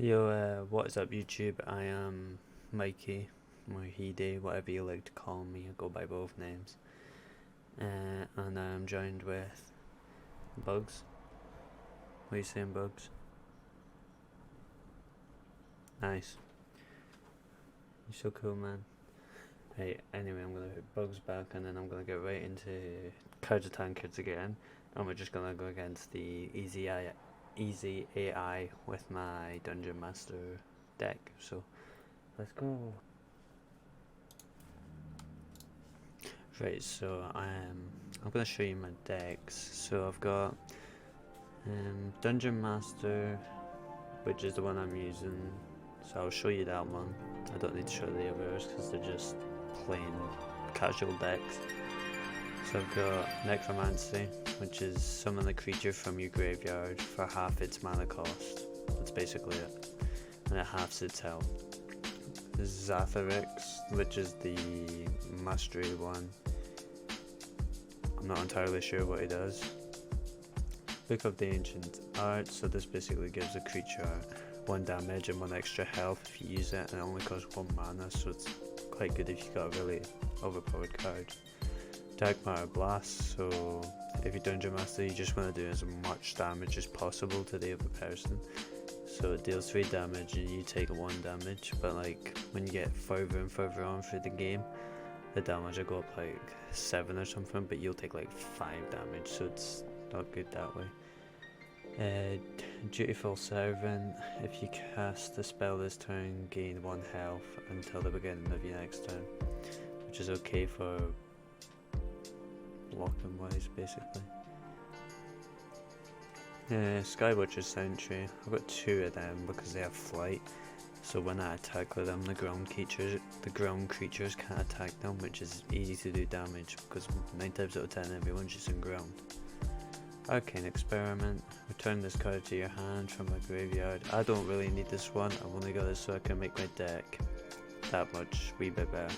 Yo, what is up YouTube? I am Mikey, or Hede, whatever you like to call me, I go by both names. And I'm joined with Bugs. What are you saying, Bugs? Nice. You're so cool, man. Hey, anyway, I'm gonna put Bugs back and then I'm gonna get right into Cards of Tankards again. And we're just gonna go against the easy AI with my Dungeon Master deck. So, let's go. Right, so I'm gonna show you my decks. So I've got Dungeon Master, which is the one I'm using. So I'll show you that one. I don't need to show the others because they're just plain casual decks. So I've got Necromancy, which is summon a creature from your graveyard for half its mana cost. That's basically it. And it halves its health. Zatharix, which is the mastery one. I'm not entirely sure what he does. Book of the Ancient Art, so this basically gives a creature 1 damage and 1 extra health if you use it, and it only costs 1 mana, so it's quite good if you got a really overpowered card. Dark Matter Blast, so if you're Dungeon Master you just want to do as much damage as possible to the other person. So it deals 3 damage and you take 1 damage, but like when you get further and further on through the game, the damage will go up like 7 or something, but you'll take like 5 damage, so it's not good that way. Dutiful Servant, if you cast the spell this turn, gain 1 health until the beginning of your next turn, which is okay for blocking wise basically. Skywatcher Sentry, I've got 2 of them because they have flight, so when I attack with them the ground creatures can't attack them, which is easy to do damage because 9 times out of 10 everyone's just in ground. Arcane Experiment, return this card to your hand from my graveyard. I don't really need this one, I've only got this so I can make my deck that much wee bit better.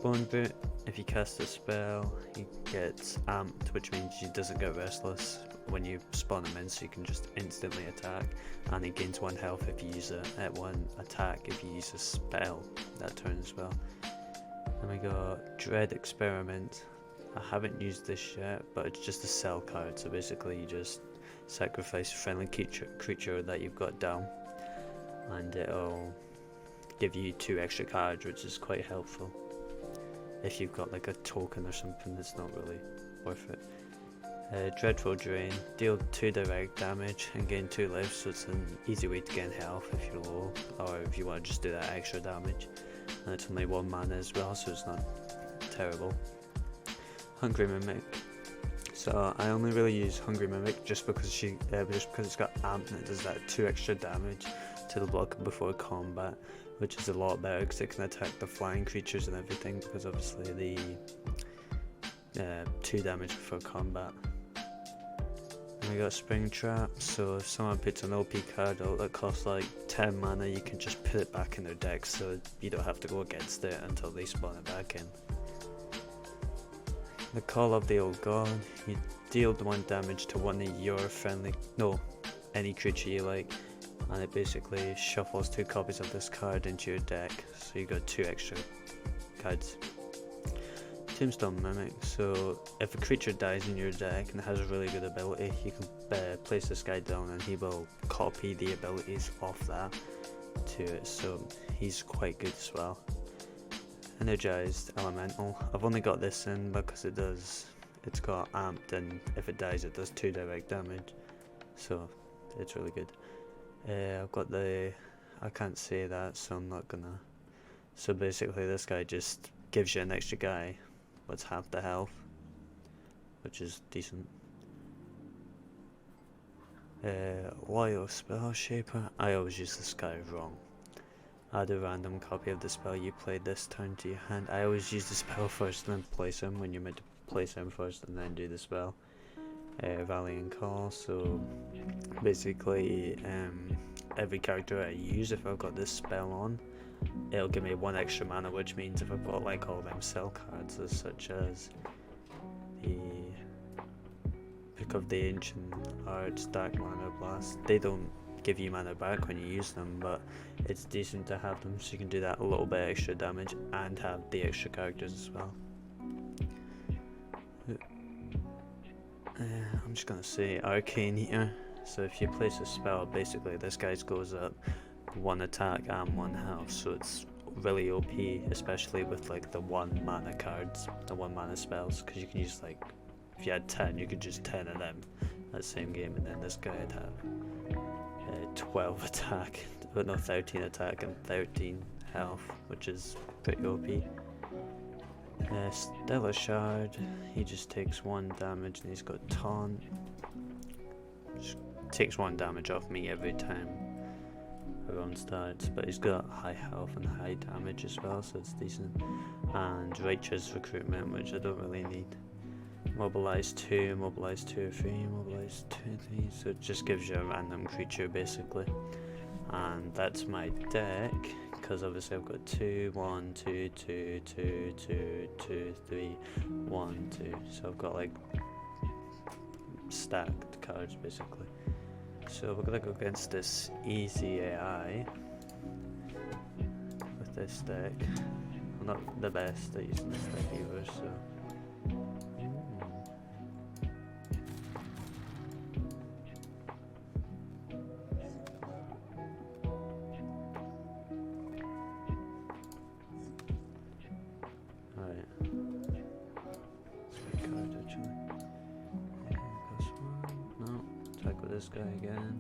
Bone Boot, if you cast a spell, he gets amped, which means he doesn't get restless when you spawn him in, so you can just instantly attack, and he gains 1 health if you use it at 1 attack if you use a spell that turn as well. Then we got Dread Experiment. I haven't used this yet, but it's just a sell card, so basically you just sacrifice a friendly creature that you've got down, and it'll give you 2 extra cards, which is quite helpful. If you've got like a token or something, it's not really worth it. Dreadful Drain, deal 2 direct damage and gain 2 lives, so it's an easy way to gain health if you're low, or if you want to just do that extra damage. And it's only 1 mana as well, so it's not terrible. Hungry Mimic, so I only really use Hungry Mimic just because it's got amp and it does that 2 extra damage to the block before combat, which is a lot better because it can attack the flying creatures and everything, because obviously the 2 damage before combat. And we got Springtrap, so if someone puts an OP card out that costs like 10 mana, you can just put it back in their deck so you don't have to go against it until they spawn it back in. The Call of the Old God, you deal 1 damage to one of your any creature you like, and it basically shuffles 2 copies of this card into your deck, so you got 2 extra cards. Tombstone Mimic, so if a creature dies in your deck and has a really good ability, you can place this guy down and he will copy the abilities off that to it, so he's quite good as well. Energized Elemental, I've only got this in because it's got amped, and if it dies it does 2 direct damage, so it's really good. I've got I can't say that, so I'm not gonna. So basically this guy just gives you an extra guy, what's half the health, which is decent. Loyal Spell Shaper, I always use this guy wrong. Add a random copy of the spell you played this turn to your hand. I always use the spell first and then place him, when you're meant to place him first and then do the spell. Valiant Call, so basically every character I use, if I've got this spell on, it'll give me 1 extra mana, which means if I've got like all them cell cards such as the Book of the Ancient Arts, Dark Matter Blast, they don't give you mana back when you use them, but it's decent to have them so you can do that a little bit extra damage and have the extra characters as well. I'm just gonna say Arcane Eater. So if you place a spell, basically this guy goes up 1 attack and 1 health, so it's really OP, especially with like the 1 mana cards, the 1 mana spells, because you can use like, if you had 10, you could just 10 of them that same game, and then this guy would have 12 attack, but no, 13 attack and 13 health, which is pretty OP. Stellar Shard, he just takes 1 damage and he's got Taunt. Just takes 1 damage off me every time a round starts, but he's got high health and high damage as well, so it's decent. And Righteous Recruitment, which I don't really need. Mobilize 2, mobilize 2 or 3, mobilize 2 3, so it just gives you a random creature basically. And that's my deck, because obviously I've got 2, 1, 2, 2, 2, 2, 2, 3, 1, 2, so I've got like stacked cards basically. So we're gonna go against this easy AI with this deck. I'm not the best at using this deck either, so this guy again.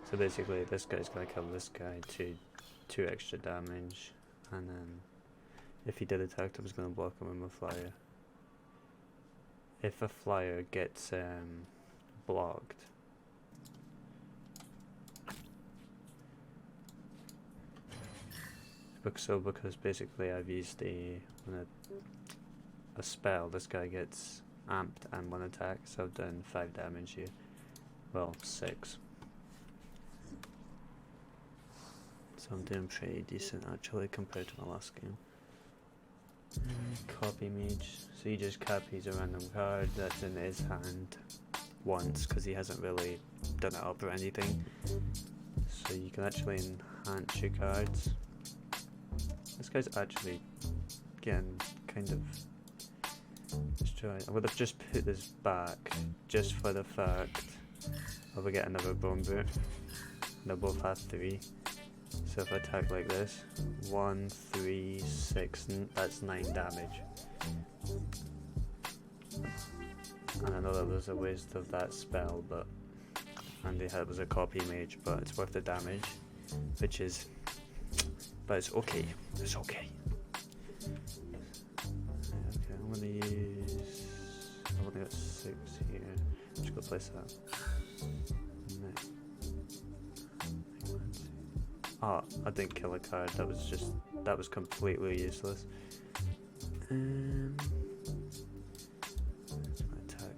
So basically this guy's gonna kill this guy to 2 extra damage, and then if he did attack I was gonna block him with a flyer. If a flyer gets blocked, because basically I've used a spell, this guy gets amped and 1 attack, so I've done 5 damage here. Well, 6. So I'm doing pretty decent actually compared to my last game. Copy Mage, so he just copies a random card that's in his hand once, because he hasn't really done it up or anything. So you can actually enhance your cards. This guy's actually getting kind of destroyed. I would have just put this back just for the fact of we get another Bone Boot. They both have 3. So if I attack like this, 1, 3, 6, that's 9 damage. And I know that was a waste of that spell, but and it was a copy mage, but it's worth the damage, which is, but it's okay. It's okay. Okay, I'm gonna use. I've only got 6 here. I'm just gonna place that. Oh, I didn't kill a card, that was completely useless. Attack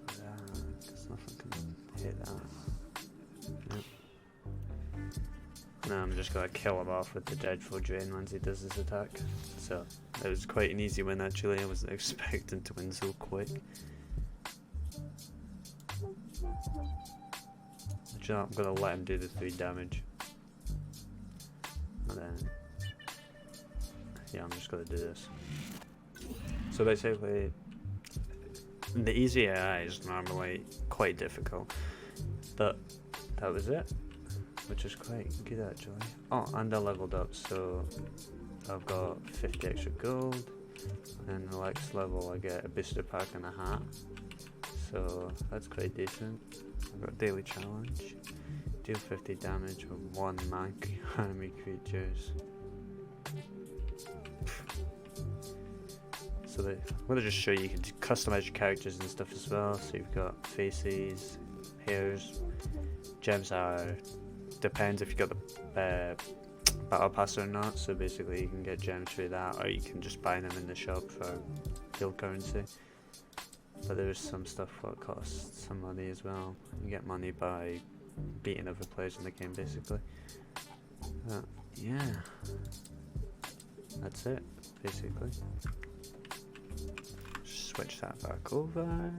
with that, because nothing can hit that. Yep. Now I'm just gonna kill him off with the Dreadful Drain once he does his attack. So, it was quite an easy win actually, I wasn't expecting to win so quick. Actually, I'm gonna let him do the 3 damage. And then, yeah, I'm just gonna do this. So basically, the easy AI is normally quite difficult, but that was it, which is quite good actually. Oh, and I leveled up, so I've got 50 extra gold, and the next level I get a booster pack and a hat, so that's quite decent. I've got daily challenge. Deal 50 damage with 1 enemy creatures. So I'm going to just show you can customize your characters and stuff as well. So you've got faces, hairs, gems depends if you got the battle pass or not. So basically you can get gems through that, or you can just buy them in the shop for guild currency. but there's some stuff that costs some money as well. You get money by beating other players in the game, basically. Yeah, that's it, basically. Switch that back over.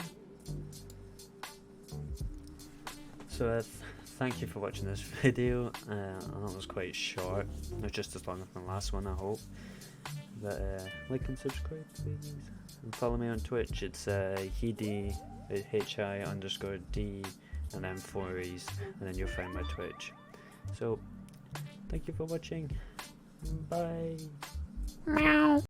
So thank you for watching this video. That was quite short, not just as long as the last one, I hope. But like and subscribe, please, and follow me on Twitch. It's Hidi, HI_D, and then 4 E's, and then you'll find my Twitch. So thank you for watching. Bye. Meow.